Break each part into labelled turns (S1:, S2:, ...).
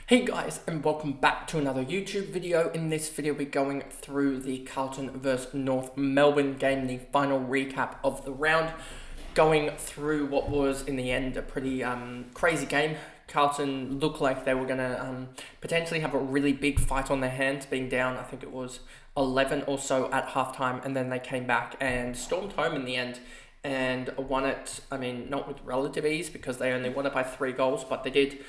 S1: Hey guys, and welcome back to another YouTube video. In this video we're going through the Carlton versus North Melbourne game, the final recap of the round, going through what was in the end a pretty crazy game. Carlton looked like they were going to potentially have a really big fight on their hands, being down, I think it was 11 or so at halftime, and then they came back and stormed home in the end and won it. I mean, not with relative ease because they only won it by 3 goals, but they did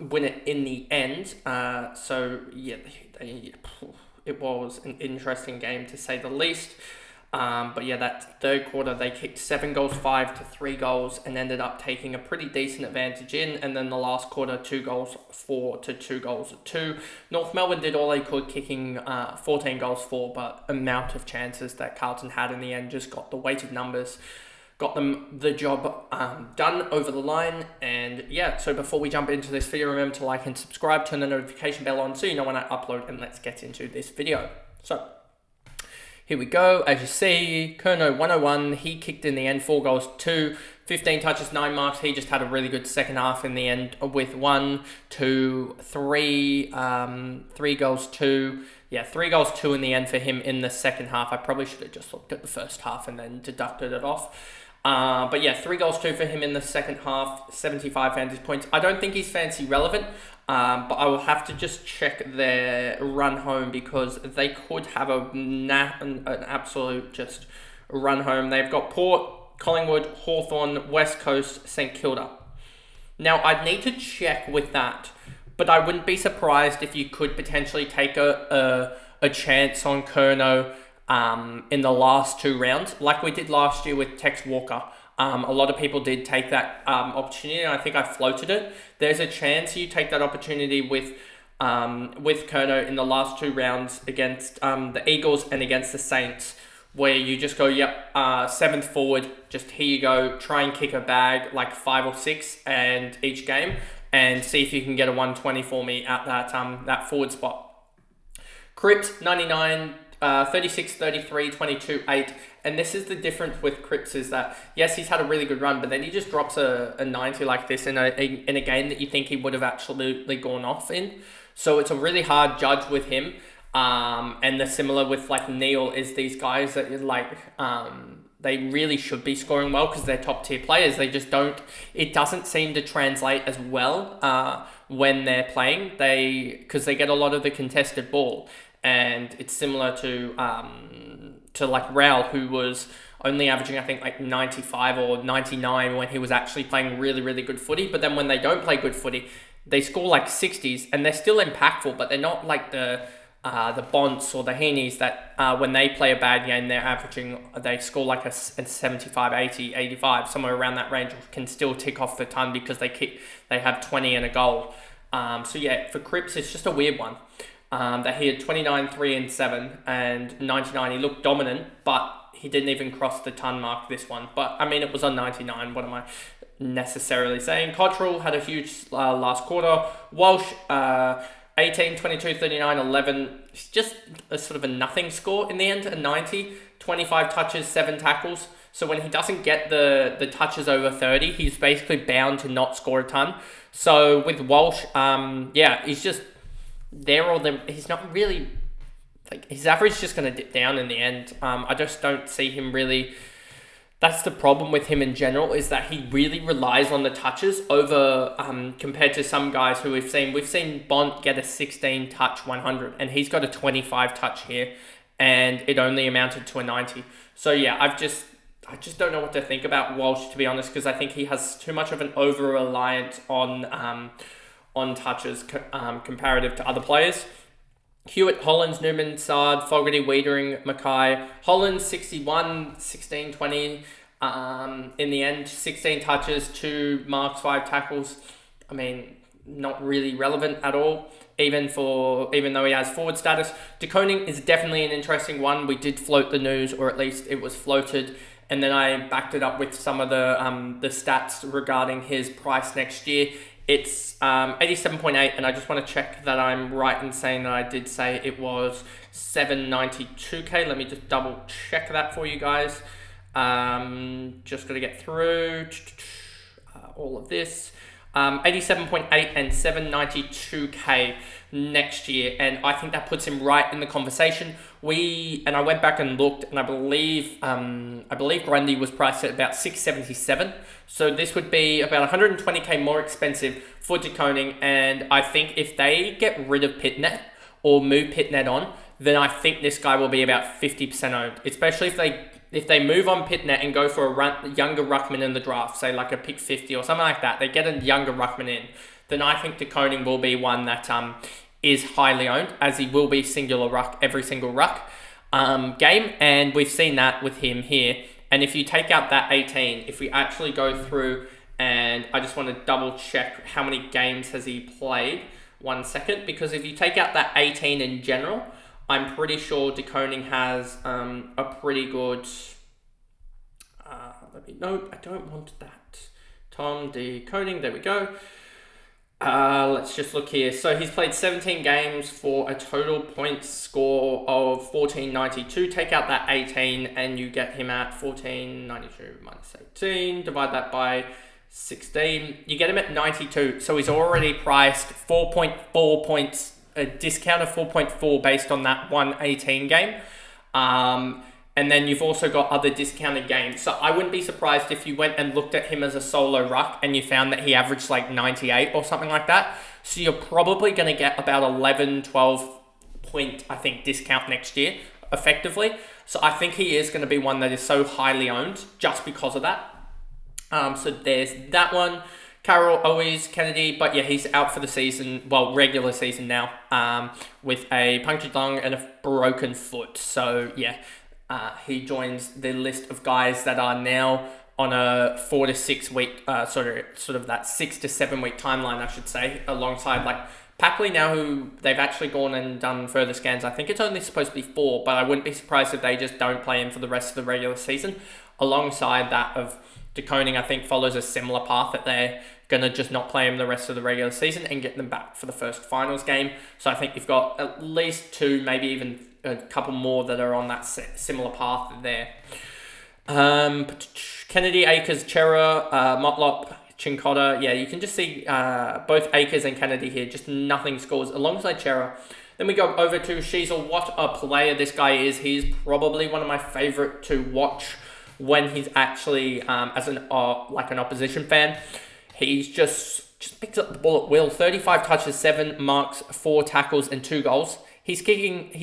S1: win it in the end. So yeah, it was an interesting game to say the least. But yeah, that third quarter they kicked 7 goals, 5 to 3 goals, and ended up taking a pretty decent advantage in. And then the last quarter, 2 goals, 4 to 2 goals, 2. North Melbourne did all they could, kicking 14 goals, 4, but amount of chances that Carlton had in the end just got the weighted numbers. Got them the job done over the line. And yeah, so before we jump into this video, remember to like and subscribe, turn the notification bell on so you know when I upload, and let's get into this video. So here we go. As you see, Curnow 101, he kicked in the end 4 goals, 2, 15 touches, 9 marks. He just had a really good second half in the end with 1, 2, 3, 3 goals, 2. Yeah, 3 goals, 2 in the end for him in the second half. I probably should have just looked at the first half and then deducted it off. But yeah, 3 goals, 2 for him in the second half, 75 fantasy points. I don't think he's fantasy relevant, but I will have to just check their run home because they could have an absolute just run home. They've got Port, Collingwood, Hawthorn, West Coast, St Kilda. Now, I'd need to check with that, but I wouldn't be surprised if you could potentially take a chance on Curnow in the last 2 rounds, like we did last year with Tex Walker. A lot of people did take that opportunity, and I think I floated it. There's a chance you take that opportunity with Curnow in the last 2 rounds against the Eagles and against the Saints, where you just go, yep, 7th forward, just here you go, try and kick a bag like 5 or 6 and each game, and see if you can get a 120 for me at that forward spot. Cripps 99. 36, 33, 22, 8. And this is the difference with Cripps is that, yes, he's had a really good run, but then he just drops a 90 like this in a game that you think he would have absolutely gone off in. So it's a really hard judge with him. And the similar with like Neil is these guys that like, they really should be scoring well because they're top tier players. They just don't, it doesn't seem to translate as well when they're playing. Because they get a lot of the contested ball. And it's similar to like Raul, who was only averaging, I think, like 95 or 99 when he was actually playing really, really good footy. But then when they don't play good footy, they score like 60s, and they're still impactful, but they're not like the Bonts or the Heenies that when they play a bad game, they score like a 75, 80, 85, somewhere around that range, can still tick off the ton because they have 20 and a goal. So yeah, for Cripps, it's just a weird one. That he had 29, 3 and 7 and 99. He looked dominant, but he didn't even cross the ton mark this one. But I mean, it was on 99. What am I necessarily saying? Cottrell had a huge last quarter. Walsh, 18, 22, 39, 11. It's just a sort of a nothing score in the end, a 90. 25 touches, 7 tackles. So when he doesn't get the touches over 30, he's basically bound to not score a ton. So with Walsh, yeah, he's just there or them. He's not really, like, his average is just going to dip down in the end. I just don't see him really. That's the problem with him in general, is that he really relies on the touches over compared to some guys who we've seen Bont get a 16 touch 100 and he's got a 25 touch here and it only amounted to a 90. So yeah, I just don't know what to think about Walsh, to be honest, because I think he has too much of an over reliance on touches comparative to other players. Hewitt, Hollins, Newman, Sard, Fogarty, Wiedering, Mackay. Hollins, 61, 16, 20. In the end, 16 touches, 2 marks, 5 tackles. I mean, not really relevant at all, even though he has forward status. De Koning is definitely an interesting one. We did float the news, or at least it was floated, and then I backed it up with some of the stats regarding his price next year. It's 87.8, and I just want to check that I'm right in saying that I did say it was 792k. Let me just double check that for you guys. Just got to get through all of this. 87.8 and 792k next year, and I think that puts him right in the conversation. I went back and looked, and I believe Grundy was priced at about 677. So this would be about 120k more expensive for De Koning, and I think if they get rid of Pitnet or move Pitnet on, then I think this guy will be about 50% owned, especially if they move on Pitnet and go for a younger ruckman in the draft, say like a pick 50 or something like that, they get a younger ruckman in, then I think De Koning will be one that is highly owned, as he will be singular ruck every single ruck game, and we've seen that with him here. And if you take out that 18, if we actually go through, and I just want to double check how many games has he played, 1 second, because if you take out that 18 in general, I'm pretty sure De Koning has a pretty good... No, I don't want that. Tom De Koning, there we go. Let's just look here. So he's played 17 games for a total points score of 1492. Take out that 18 and you get him at 1492 minus 18. Divide that by 16. You get him at 92. So he's already priced 4.4 points, a discount of 4.4 based on that 118 game. And then you've also got other discounted games. So I wouldn't be surprised if you went and looked at him as a solo ruck and you found that he averaged like 98 or something like that. So you're probably going to get about 11, 12 point, I think, discount next year, effectively. So I think he is going to be one that is so highly owned just because of that. So there's that one. Carroll, always Kennedy, but yeah, he's out for the season, well, regular season now, with a punctured lung and a broken foot. So yeah, he joins the list of guys that are now on a 4 to 6 week, sort of that 6 to 7 week timeline, I should say, alongside like Packley now, who they've actually gone and done further scans. I think it's only supposed to be 4, but I wouldn't be surprised if they just don't play him for the rest of the regular season. Alongside that of De Koning, I think follows a similar path, that they're going to just not play him the rest of the regular season and get them back for the first finals game. So I think you've got at least 2, maybe even a couple more that are on that similar path there. Kennedy, Akers, Chera, Motlop, Chincotta. Yeah, you can just see both Akers and Kennedy here. Just nothing scores alongside Chera. Then we go over to Sheasel. What a player this guy is. He's probably one of my favorite to watch when he's actually as an opposition fan. He's just picks up the ball at will. 35 touches, 7 marks, 4 tackles, and 2 goals. He's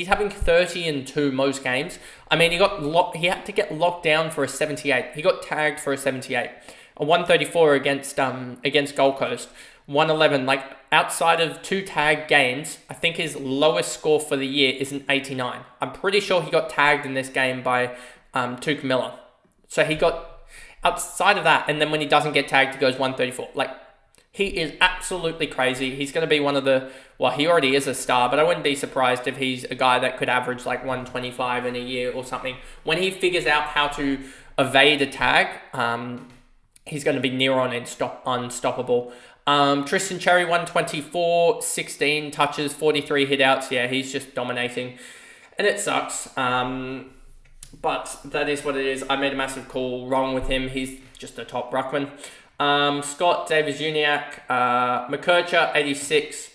S1: having 30 in 2 most games. I mean, he had to get locked down for a 78. He got tagged for a 78. A 134 against Gold Coast. 111. Like, outside of 2 tag games, I think his lowest score for the year is an 89. I'm pretty sure he got tagged in this game by Tuke Miller. So he got outside of that, and then when he doesn't get tagged, he goes 134. Like, he is absolutely crazy. He's going to be one of the... Well, he already is a star, but I wouldn't be surprised if he's a guy that could average like 125 in a year or something. When he figures out how to evade a tag, he's going to be near on unstoppable. Tristan Cherry, 124, 16 touches, 43 hitouts. Yeah, he's just dominating. And it sucks. But that is what it is. I made a massive call wrong with him. He's just a top ruckman. Scott, Davis Uniacke, McKercher, 86.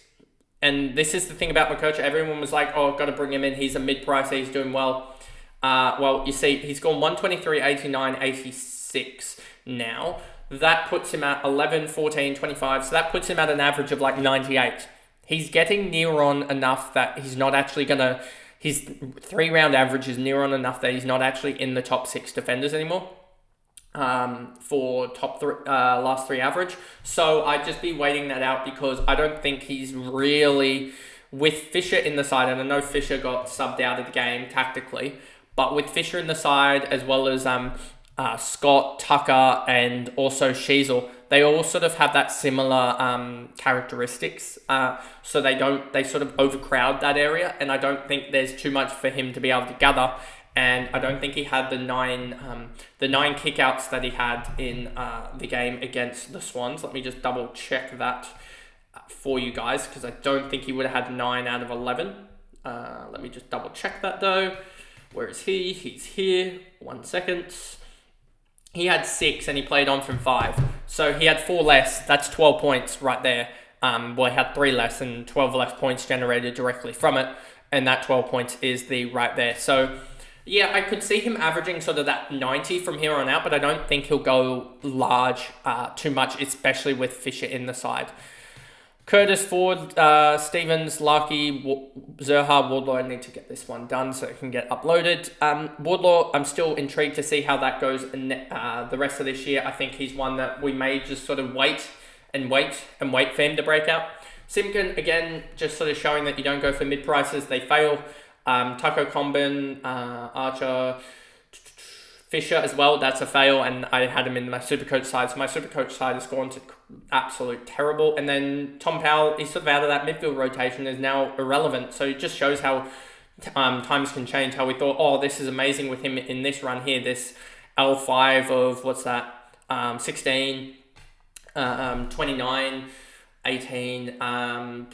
S1: And this is the thing about McKercher. Everyone was like, oh, I've got to bring him in. He's a mid-price. He's doing well. Well, you see, he's gone 123, 89, 86 now. That puts him at 11, 14, 25. So that puts him at an average of like 98. He's getting near on enough that he's not actually going to... His 3-round average is near on enough that he's not actually in the top 6 defenders anymore for last 3 average. So I'd just be waiting that out, because I don't think he's really, with Fisher in the side, and I know Fisher got subbed out of the game tactically, but with Fisher in the side, as well as Scott, Tucker, and also Sheasel, they all sort of have that similar characteristics. So they sort of overcrowd that area, and I don't think there's too much for him to be able to gather. And I don't think he had the 9 kickouts that he had in the game against the Swans. Let me just double check that for you guys, because I don't think he would have had 9 out of 11. Let me just double check that though. Where is he? He's here. 1 second. He had 6 and he played on from 5. So he had 4 less. That's 12 points right there. Well, he had 3 less and 12 less points generated directly from it. And that 12 points is the right there. So, yeah, I could see him averaging sort of that 90 from here on out, but I don't think he'll go large too much, especially with Fisher in the side. Curtis, Ford, Stevens, Larkey, Zerha, Wardlaw. I need to get this one done so it can get uploaded. Wardlaw, I'm still intrigued to see how that goes the rest of this year. I think he's one that we may just sort of wait for him to break out. Simpkin, again, just sort of showing that you don't go for mid prices, they fail. Taco Combin, Archer, Fisher as well, that's a fail, and I had him in my Supercoach side, so my Supercoach side has gone to absolute terrible. And then Tom Powell, he's sort of out of that midfield rotation, is now irrelevant, so it just shows how times can change, how we thought, oh, this is amazing with him in this run here, this L5 of, 16, 29, 18,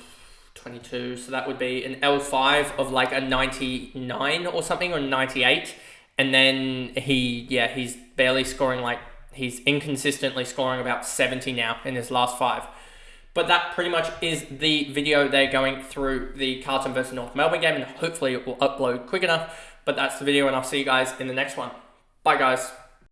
S1: 22, so that would be an L5 of like a 99 or something, or 98, and then he's barely scoring, he's inconsistently scoring about 70 now in his last 5. But that pretty much is the video there going through the Carlton versus North Melbourne game, and hopefully it will upload quick enough. But that's the video, and I'll see you guys in the next one. Bye, guys.